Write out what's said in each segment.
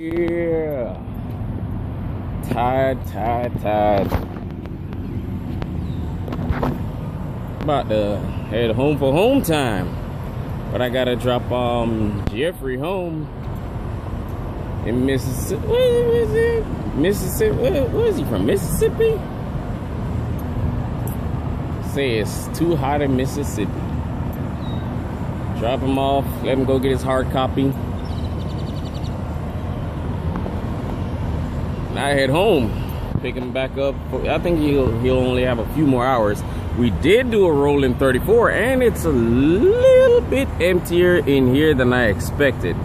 Yeah. Tired. About to head home for home time. But I gotta drop Jeffrey home in Mississippi. What is it? Mississippi. What is he from? Mississippi? Say it's too hot in Mississippi. Drop him off, let him go get his hard copy. And I head home, pick him back up. I think he'll only have a few more hours. We did do a rolling 34, and it's a little bit emptier in here than I expected.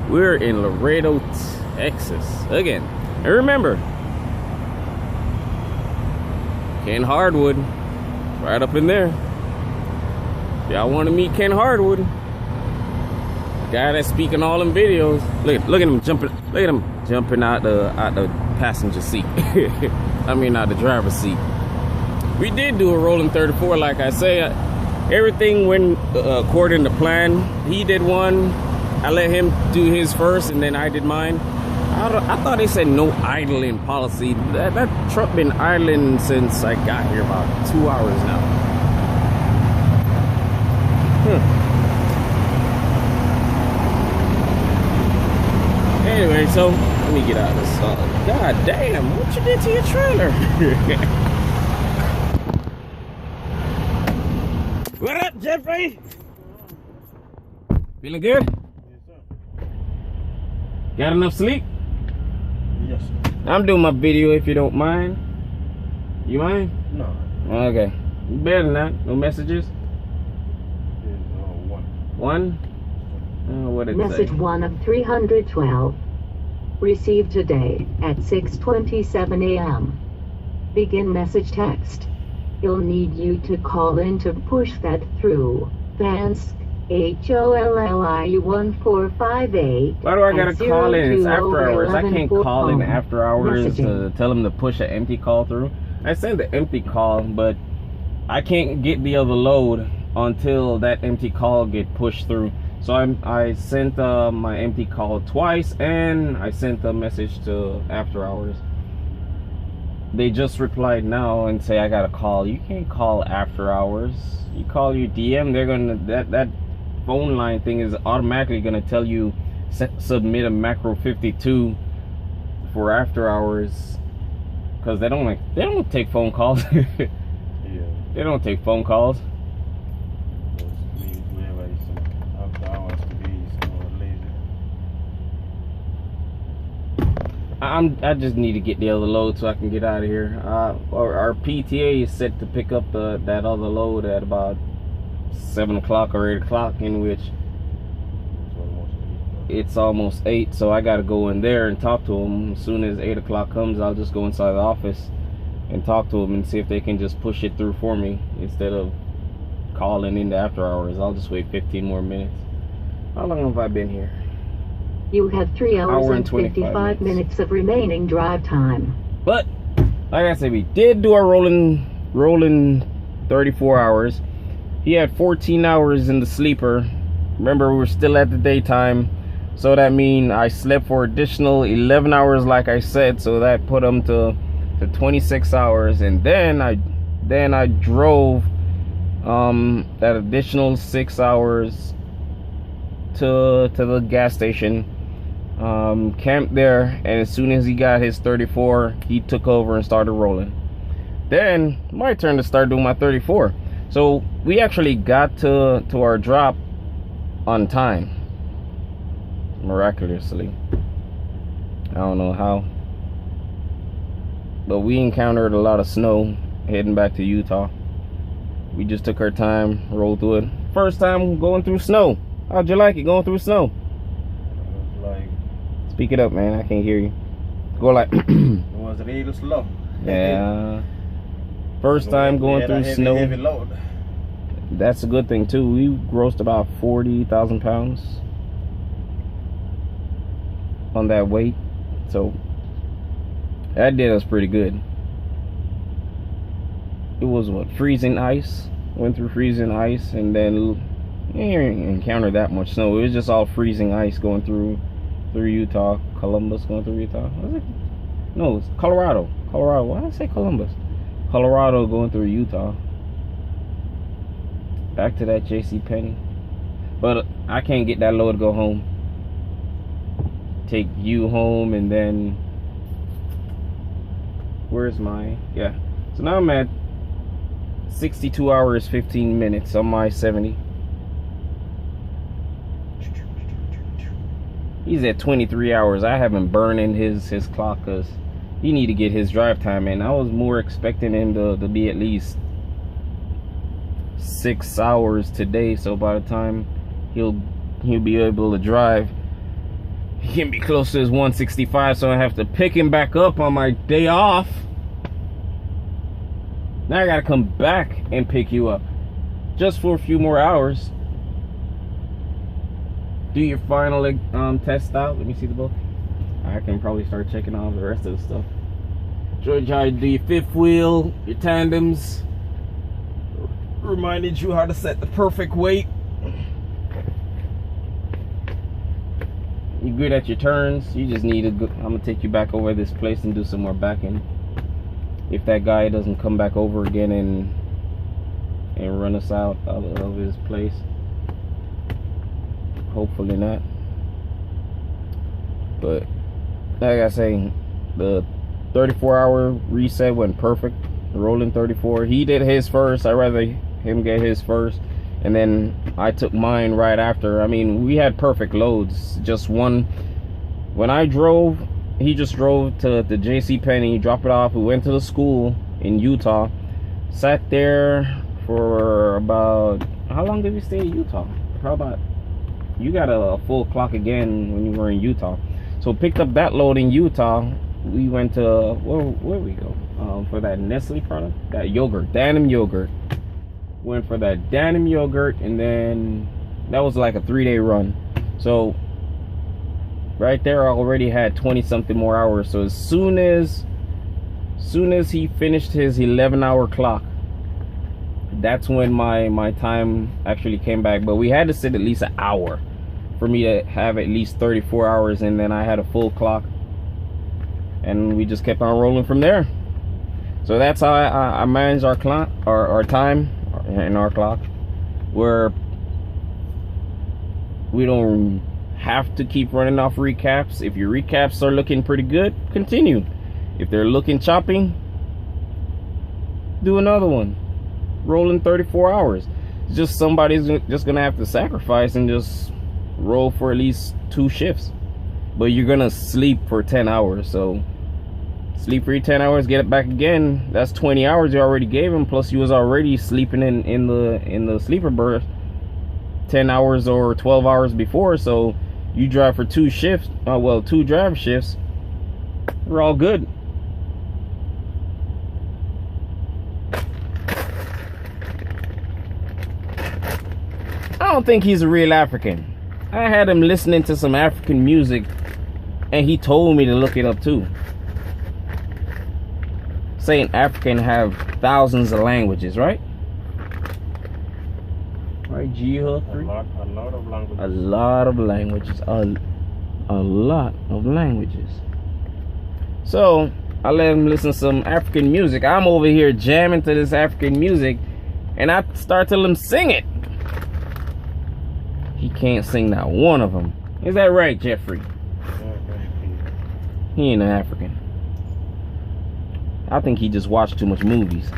We're in Laredo, Texas again. And remember, Ken Hardwood, right up in there. Y'all want to meet Ken Hardwood, guy that's speaking all them videos. Look at him jumping. Look at him jumping out the passenger seat. I mean, out the driver's seat. We did do a rolling 34, like I say. Everything went according to plan. He did one. I let him do his first, and then I did mine. I thought they said no idling policy. That truck been idling since I got here, about 2 hours now. Anyway, so let me get out of this. God damn, what you did to your trailer? What up, Jeffrey? Feeling good? Yes, sir. Got enough sleep? Yes, sir. I'm doing my video if you don't mind. You mind? No. Okay. Better than that. No messages? One? What did it Message say? 1 of 312. Received today at 6:27 a.m. Begin message text. You'll need you to call in to push that through. Thanks. HOLLI1458. Why do I gotta call in? It's after hours. I can't call in after hours to tell them to push an empty call through. I sent the empty call, but I can't get the other load until that empty call get pushed through. So I sent my empty call twice, and I sent a message to after hours. They just replied now and say I gotta call. You can't call after hours. You call your DM, they're gonna that phone line thing is automatically gonna tell you submit a macro 52 for after hours, because they don't take phone calls. Yeah. They don't take phone calls. I just need to get the other load so I can get out of here. Our PTA is set to pick up that other load at about 7 o'clock or 8 o'clock, in which it's almost 8, so I gotta go in there and talk to them. As soon as 8 o'clock comes, I'll just go inside the office and talk to them and see if they can just push it through for me instead of calling in the after hours. I'll just wait 15 more minutes. How long have I been here? You have 3 hours Hour and 55 minutes of remaining drive time. But like I said, we did do our rolling 34 hours. He had 14 hours in the sleeper. Remember, we were still at the daytime, so that means I slept for additional 11 hours, like I said. So that put him to 26 hours, and then I drove that additional 6 hours to the gas station, camped there, and as soon as he got his 34, he took over and started rolling. Then my turn to start doing my 34. So we actually got to our drop on time, miraculously. I don't know how, but we encountered a lot of snow heading back to Utah. We just took our time, rolled through it. First time going through snow. How'd you like it going through snow? Speak it up, man. I can't hear you. Go like. It was really slow. Yeah. First time going through snow. Heavy load. That's a good thing too. We grossed about 40,000 pounds on that weight, so that did us pretty good. It was what, freezing ice? Went through freezing ice, and then you didn't encounter that much snow. It was just all freezing ice going through through Utah. Columbus going through Utah. Was it? No, it's Colorado. Colorado. Why did I say Columbus? Colorado going through Utah. Back to that J.C. Penney. But I can't get that low to go home. Take you home and then where's my so now I'm at 62 hours 15 minutes on my 70. He's at 23 hours. I haven't burned in his clock because he need to get his drive time in. I was more expecting him to be at least 6 hours today, so by the time he'll be able to drive, he can be close to his 165, so I have to pick him back up on my day off. Now I gotta come back and pick you up just for a few more hours. Do your final test out. Let me see the book. I can probably start checking off the rest of the stuff. Show you how to do your fifth wheel, your tandems. Reminded you how to set the perfect weight. You're good at your turns. You just need a good. I'm gonna take you back over this place and do some more backing. If that guy doesn't come back over again and run us out of his place. Hopefully not. But like I say, the 34-hour reset went perfect. Rolling 34. He did his first. I'd rather him get his first, and then I took mine right after. I mean, we had perfect loads. Just one. When I drove, he just drove to the J.C. Penney, dropped it off. We went to the school in Utah. Sat there for about. How long did we stay in Utah? Probably about. You got a full clock again when you were in Utah. So picked up that load in Utah. We went to where we go for that Nestle product, that yogurt, Danum yogurt. Went for that Danum yogurt, and then that was like a 3-day run. So right there, I already had 20 something more hours. So as soon as he finished his 11-hour clock, that's when my time actually came back. But we had to sit at least an hour for me to have at least 34 hours, and then I had a full clock, and we just kept on rolling from there. So that's how I manage our clock, our time and our clock, where we don't have to keep running off recaps. If your recaps are looking pretty good, continue. If they're looking choppy, do another one. Rolling 34 hours. It's just somebody's just gonna have to sacrifice and just roll for at least 2 shifts. But you're gonna sleep for 10 hours. So sleep for your 10 hours, get it back again. That's 20 hours you already gave him. Plus you was already sleeping in the sleeper berth 10 hours or 12 hours before. So you drive for 2 shifts. 2 drive shifts. We're all good. I don't think he's a real African. I had him listening to some African music, and he told me to look it up too. Saying African have thousands of languages, right? Right, G-Hook? A lot of languages. A lot of languages. A lot of languages. So I let him listen to some African music. I'm over here jamming to this African music, and I start telling him sing it. He can't sing not one of them. Is that right, Jeffrey? He ain't an African. I think he just watched too much movies.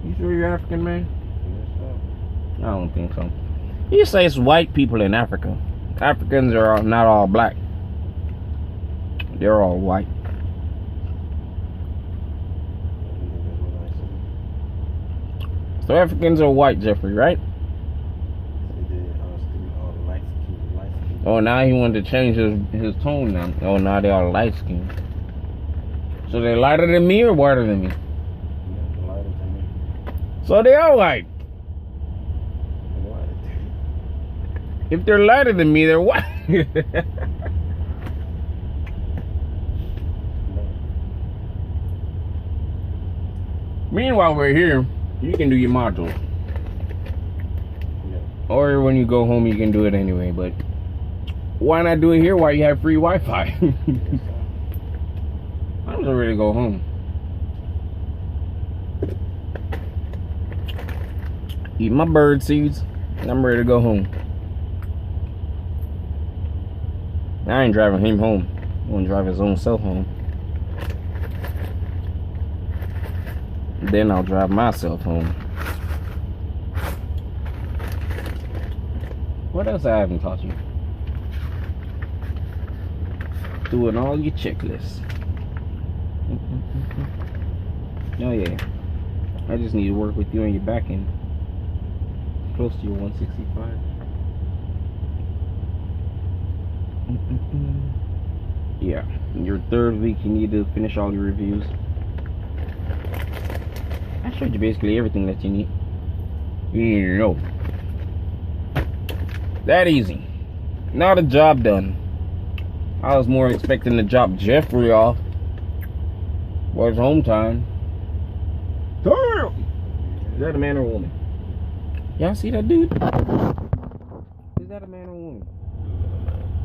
You sure you're African, man? I don't think so. You say it's white people in Africa. Africans are not all black. They're all white. So Africans are white, Jeffrey, right? Oh, now he wanted to change his tone now. Oh, now they are light skinned. So they're lighter than me or whiter than me? Yeah, lighter than me. So they are white. If they're lighter than me, they're white. Meanwhile, we're here. You can do your module. Yeah. Or when you go home, you can do it anyway. But Why not do it here while you have free Wi-Fi? I'm just ready to go home. Eat my bird seeds, and I'm ready to go home. I ain't driving him home. I'm gonna drive his own self home. Then I'll drive myself home. What else I haven't taught you? Doing all your checklists. Oh yeah. I just need to work with you on your back end. Close to your 165. Yeah. In your third week, you need to finish all your reviews. I showed you basically everything that you need. You know. That easy. Now the job done. I was more expecting to drop Jeffrey off. Well, it's home time. Is that a man or a woman? Y'all see that dude? Is that a man or a woman?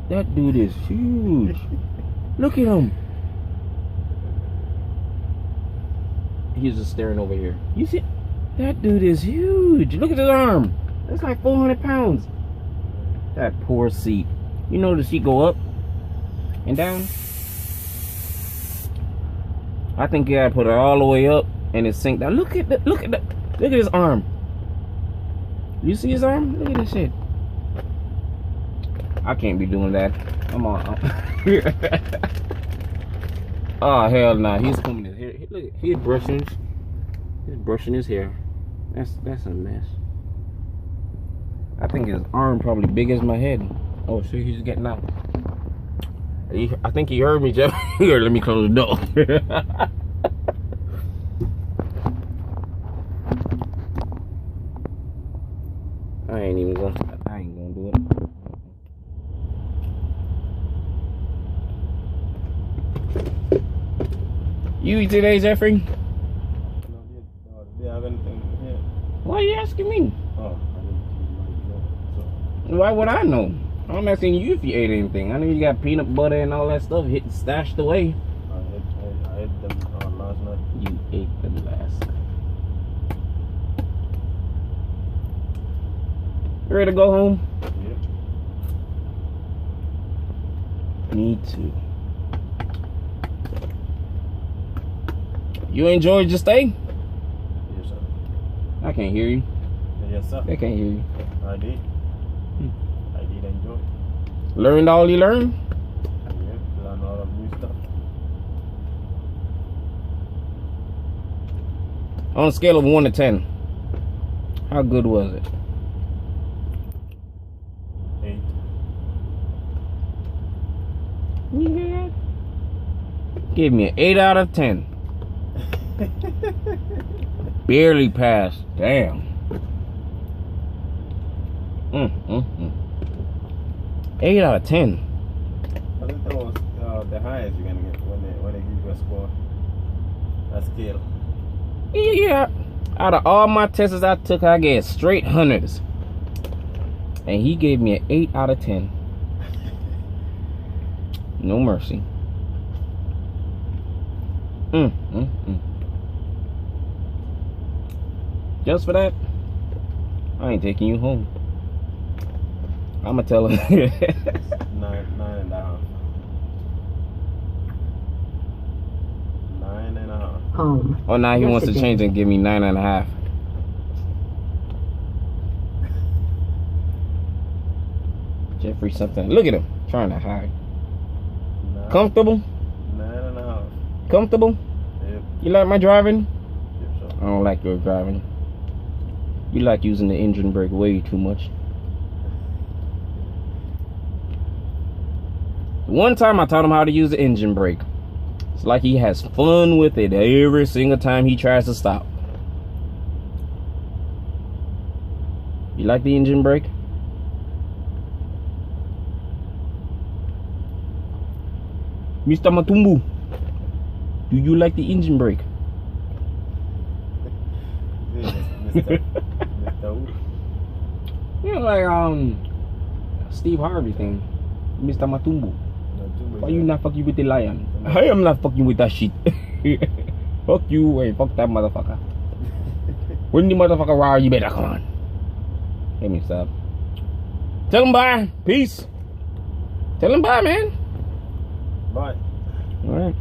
That dude is huge. Look at him. He's just staring over here. You see? That dude is huge. Look at his arm. That's like 400 pounds. That poor seat. You know the seat go up and down? I think you gotta put it all the way up and it sink down. Look at his arm. You see his arm? Look at this shit. I can't be doing that. I'm on. Oh hell nah. He's coming in here. Look, he's brushing his hair. That's a mess. I think his arm probably big as my head. Oh shit, he's getting out. I think he heard me, Jeff. Here, let me close the door. I ain't gonna do it. You eat today, Jeffrey? No, do you have anything here? Why are you asking me? Oh, I didn't know. Why would I know? I'm asking you if you ate anything. I know you got peanut butter and all that stuff stashed away. I ate them last night. You ate them last night. You ready to go home? Yeah. Me too. You enjoyed your stay? Yes, sir. I can't hear you. Yes, sir. I can't hear you. I did. I did enjoy. Learned all you learned? Yeah, learn all of new stuff. On a scale of 1 to 10, how good was it? 8. Yeah. Give me an 8 out of 10. Barely passed. Damn. 8 out of 10. I think that was the highest you're gonna get when they give you a score. A scale. Yeah. Out of all my tests I took, I get straight hundreds. And he gave me an 8 out of 10. No mercy. Just for that, I ain't taking you home. I'ma tell him. 9.5. 9.5. Home. Oh, now he wants to change and give me 9.5. Jeffrey something. Look at him trying to hide. Comfortable? 9.5. Comfortable? Yep. You like my driving? Yep, sir. I don't like your driving. You like using the engine brake way too much. One time I taught him how to use the engine brake. It's like he has fun with it every single time he tries to stop. You like the engine brake? Mr. Matumbu, do you like the engine brake? Mr. Who? You know, like Steve Harvey thing. Mr. Matumbo. No, Why you not fucking with the lion? I am not fucking with that shit. Fuck you, hey, fuck that motherfucker. When the motherfucker roar, you better come on. Let me stop. Tell him bye. Peace. Tell him bye, man. Bye. Alright.